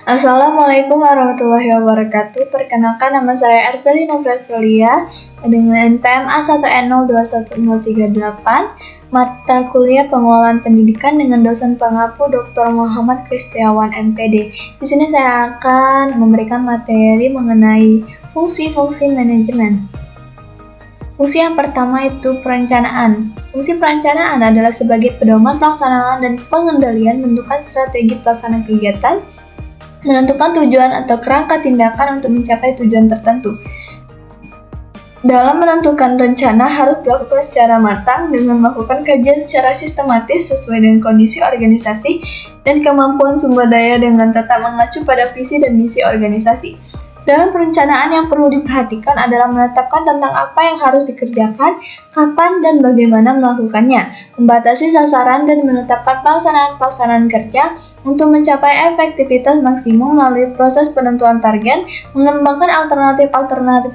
Assalamualaikum warahmatullahi wabarakatuh. Perkenalkan, nama saya Erselina Frasilia dengan NPM A1N021038, mata kuliah pengelolaan pendidikan dengan dosen pengampu Dr. Muhammad Kristiawan MPD. Di sini saya akan memberikan materi mengenai fungsi-fungsi manajemen. Fungsi yang pertama itu perencanaan. Fungsi perencanaan adalah sebagai pedoman pelaksanaan dan pengendalian menentukan strategi pelaksanaan kegiatan, menentukan tujuan atau kerangka tindakan untuk mencapai tujuan tertentu. Dalam menentukan rencana harus dilakukan secara matang dengan melakukan kajian secara sistematis sesuai dengan kondisi organisasi dan kemampuan sumber daya dengan tetap mengacu pada visi dan misi organisasi. Dalam perencanaan yang perlu diperhatikan adalah menetapkan tentang apa yang harus dikerjakan, kapan dan bagaimana melakukannya, membatasi sasaran dan menetapkan pelaksanaan kerja untuk mencapai efektivitas maksimum melalui proses penentuan target, mengembangkan alternatif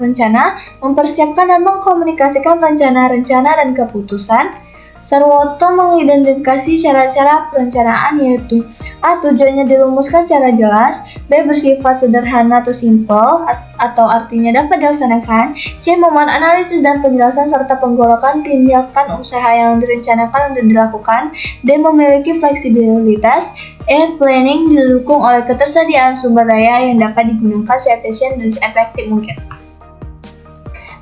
rencana, mempersiapkan dan mengkomunikasikan rencana-rencana dan keputusan. Sarwoto mengidentifikasi cara-cara perencanaan yaitu A. Tujuannya dirumuskan secara jelas, B. Bersifat sederhana atau simple atau artinya dapat dilaksanakan, C. Memuat analisis dan penjelasan serta penggolakan tindakan usaha yang direncanakan untuk dilakukan, D. Memiliki fleksibilitas, E. Planning didukung oleh ketersediaan sumber daya yang dapat digunakan seefisien dan seefektif mungkin.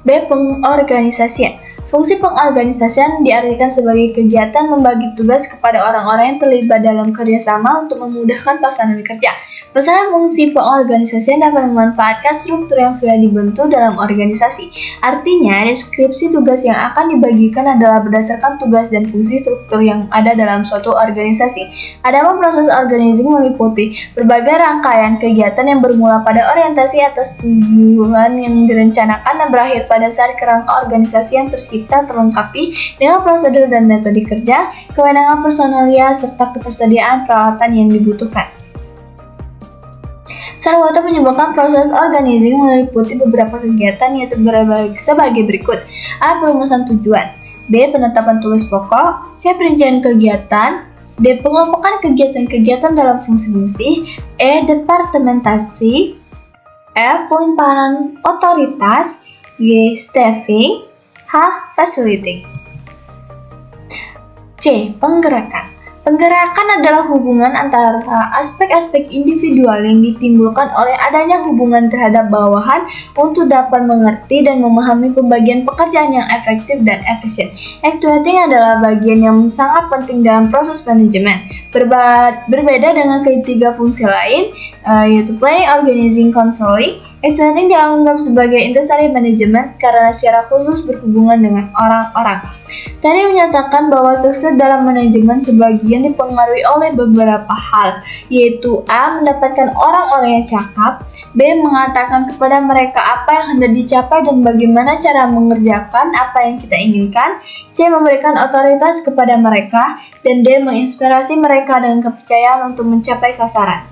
B. Pengorganisasian. Fungsi pengorganisasian diartikan sebagai kegiatan membagi tugas kepada orang-orang yang terlibat dalam kerjasama untuk memudahkan pelaksanaan kerja. Pelaksanaan fungsi pengorganisasian dapat memanfaatkan struktur yang sudah dibentuk dalam organisasi. Artinya, deskripsi tugas yang akan dibagikan adalah berdasarkan tugas dan fungsi struktur yang ada dalam suatu organisasi. Adapun proses organizing meliputi berbagai rangkaian kegiatan yang bermula pada orientasi atas tujuan yang direncanakan dan berakhir pada saat kerangka organisasi yang terlengkapi dengan prosedur dan metode kerja, kewenangan personalia, serta ketersediaan peralatan yang dibutuhkan. Sarwoto menyebutkan proses organizing meliputi beberapa kegiatan yaitu sebagai berikut. A. Perumusan tujuan, B. Penetapan tugas pokok, C. Perincian kegiatan, D. Pengelompokan kegiatan-kegiatan dalam fungsi-fungsi, E. Departementasi, F. Pelimpahan otoritas, G. Staffing, H. Facilitating. C. Penggerakan. Penggerakan adalah hubungan antara aspek-aspek individual yang ditimbulkan oleh adanya hubungan terhadap bawahan untuk dapat mengerti dan memahami pembagian pekerjaan yang efektif dan efisien. Actuating adalah bagian yang sangat penting dalam proses manajemen. Berbeda dengan ketiga fungsi lain, yaitu planning, organizing, controlling. Actuating dianggap sebagai intisari manajemen karena secara khusus berhubungan dengan orang-orang. Tadi menyatakan bahwa sukses dalam manajemen sebagian dipengaruhi oleh beberapa hal, yaitu A. Mendapatkan orang-orang yang cakap, B. Mengatakan kepada mereka apa yang hendak dicapai dan bagaimana cara mengerjakan apa yang kita inginkan, C. Memberikan otoritas kepada mereka, dan D. Menginspirasi mereka dengan kepercayaan untuk mencapai sasaran.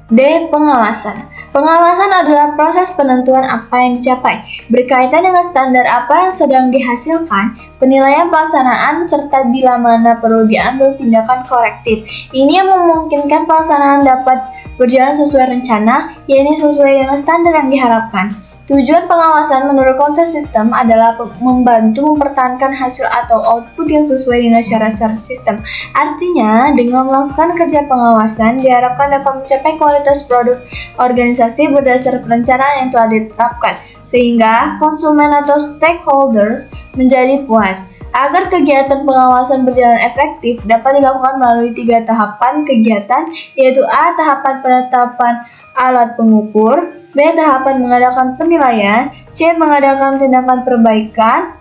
D. Pengawasan. Pengawasan adalah proses penentuan apa yang dicapai, berkaitan dengan standar apa yang sedang dihasilkan, penilaian pelaksanaan, serta bila mana perlu diambil tindakan korektif. Ini yang memungkinkan pelaksanaan dapat berjalan sesuai rencana, yaitu sesuai dengan standar yang diharapkan. Tujuan pengawasan menurut konsep sistem adalah membantu mempertahankan hasil atau output yang sesuai dengan syarat-syarat sistem. Artinya, dengan melakukan kerja pengawasan, diharapkan dapat mencapai kualitas produk organisasi berdasar perencanaan yang telah ditetapkan, sehingga konsumen atau stakeholders menjadi puas. Agar kegiatan pengawasan berjalan efektif, dapat dilakukan melalui 3 tahapan kegiatan, yaitu A. Tahapan penetapan alat pengukur, B. Tahapan mengadakan penilaian, C. Mengadakan tindakan perbaikan.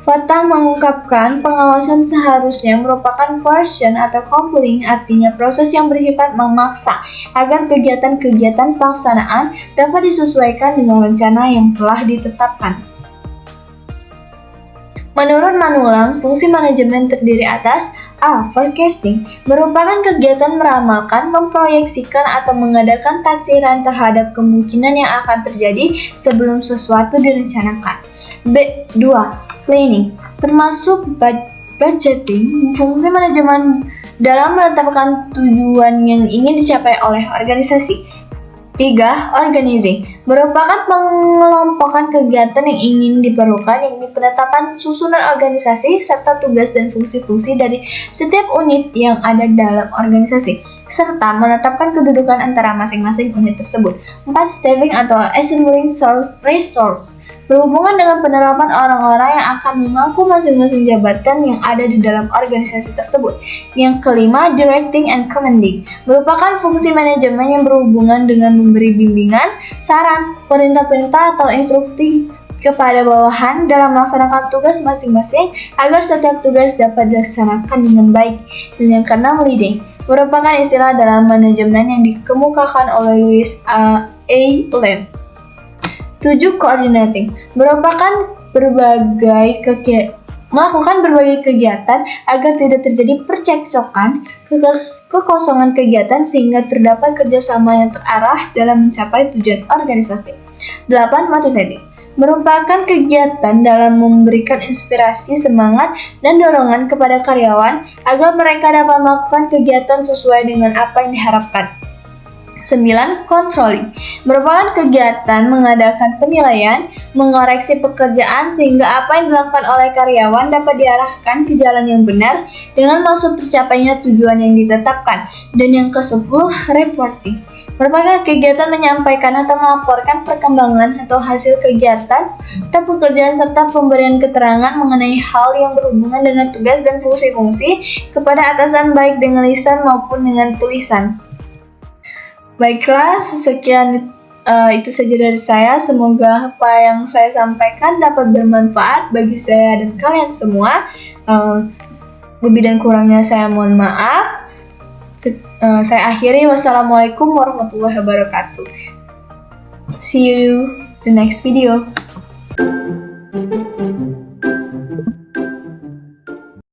Fatah mengungkapkan pengawasan seharusnya merupakan coercion atau compelling, artinya proses yang bersifat memaksa agar kegiatan-kegiatan pelaksanaan dapat disesuaikan dengan rencana yang telah ditetapkan. Menurut Manulang, fungsi manajemen terdiri atas A. Forecasting merupakan kegiatan meramalkan, memproyeksikan atau mengadakan taksiran terhadap kemungkinan yang akan terjadi sebelum sesuatu direncanakan. B. 2. Planning termasuk budgeting, fungsi manajemen dalam menetapkan tujuan yang ingin dicapai oleh organisasi. 3. Organizing merupakan pengelompokan kegiatan yang ingin diperlukan, yakni penetapan susunan organisasi serta tugas dan fungsi-fungsi dari setiap unit yang ada dalam organisasi, serta menetapkan kedudukan antara masing-masing unit tersebut. 4. Staffing atau assembling resource berhubungan dengan penerapan orang-orang yang akan memangku masing-masing jabatan yang ada di dalam organisasi tersebut. Yang kelima, directing and commanding merupakan fungsi manajemen yang berhubungan dengan memberi bimbingan, saran, perintah-perintah atau instruksi kepada bawahan dalam melaksanakan tugas masing-masing agar setiap tugas dapat dilaksanakan dengan baik. Dan yang keenam, leading merupakan istilah dalam manajemen yang dikemukakan oleh Louis A. Land. 7. Coordinating merupakan melakukan berbagai kegiatan agar tidak terjadi percekcokan, kekosongan kegiatan sehingga terdapat kerjasama yang terarah dalam mencapai tujuan organisasi. 8. Motivating merupakan kegiatan dalam memberikan inspirasi, semangat, dan dorongan kepada karyawan agar mereka dapat melakukan kegiatan sesuai dengan apa yang diharapkan. 9. Controlling merupakan kegiatan mengadakan penilaian, mengoreksi pekerjaan sehingga apa yang dilakukan oleh karyawan dapat diarahkan ke jalan yang benar dengan maksud tercapainya tujuan yang ditetapkan. Dan yang ke-10, reporting merupakan kegiatan menyampaikan atau melaporkan perkembangan atau hasil kegiatan atau pekerjaan serta pemberian keterangan mengenai hal yang berhubungan dengan tugas dan fungsi-fungsi kepada atasan baik dengan lisan maupun dengan tulisan. Baiklah, sekian itu saja dari saya. Semoga apa yang saya sampaikan dapat bermanfaat bagi saya dan kalian semua. Lebih dan kurangnya saya mohon maaf. Saya akhiri. Wassalamualaikum warahmatullahi wabarakatuh. See you the next video.